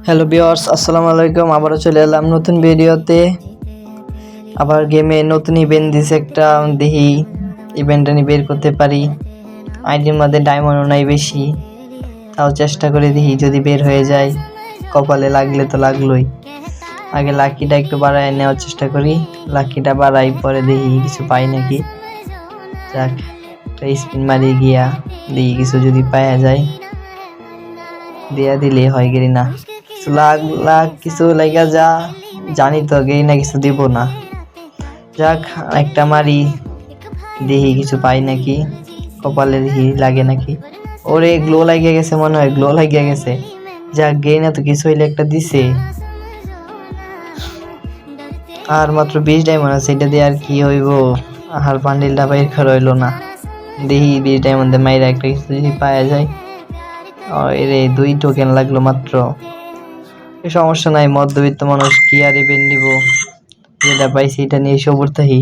Hello viewers, আসসালামু আলাইকুম। আবারও চলে এলাম নতুন ভিডিওতে। আবার গেমে নতুন ইভেন্ট দিছে একটা, দেখি ইভেন্টটা নিয়ে বের করতে পারি। আইডির মধ্যে ডায়মন্ডও নাই বেশি, তাও চেষ্টা করে দেখি যদি বের হয়ে যায়। কপালে লাগলে তো লাগলোই। আগে লাকিটা একটু বাড়ায় নেওয়ার চেষ্টা করি। লাকিটা বাড়াই, পরে দেখি কিছু পাই নাকি। যাক, স্পিন মারি গিয়া দেখি কিছু যদি পাওয়া যায়, দিয়া দিলে হয়। গেরি না কিছু লাখ লাখ কিছু লাগা যা জানি তো, গেরি না কিছু দিব না। যাক, একটা মারি, দেখি কিছু পাই নাকি। কপালে দেখি লাগে নাকি। ওরে গ্লো লাগিয়ে গেছে, মনে হয় গ্লো লাগিয়ে গেছে। যাক, গেরি না তো কিছু হইলে একটা দিছে। আর মাত্র 20 ডায়মন্ড আছে, এটা দিয়ে আর কি হইব। আর বান্ডিলটা বাইর করা হইলো না। দেখি 20 ডায়মন্ডে মাইরা একটা কিছু যদি পাওয়া যায়। এরে 2 টোকেন লাগলো মাত্র। সমস্যা নাই, মধ্যবিত্ত মানুষ কি আর ইভেন্ট নিব, যেটা পাইছি এটা নিয়ে সবুর থাকি।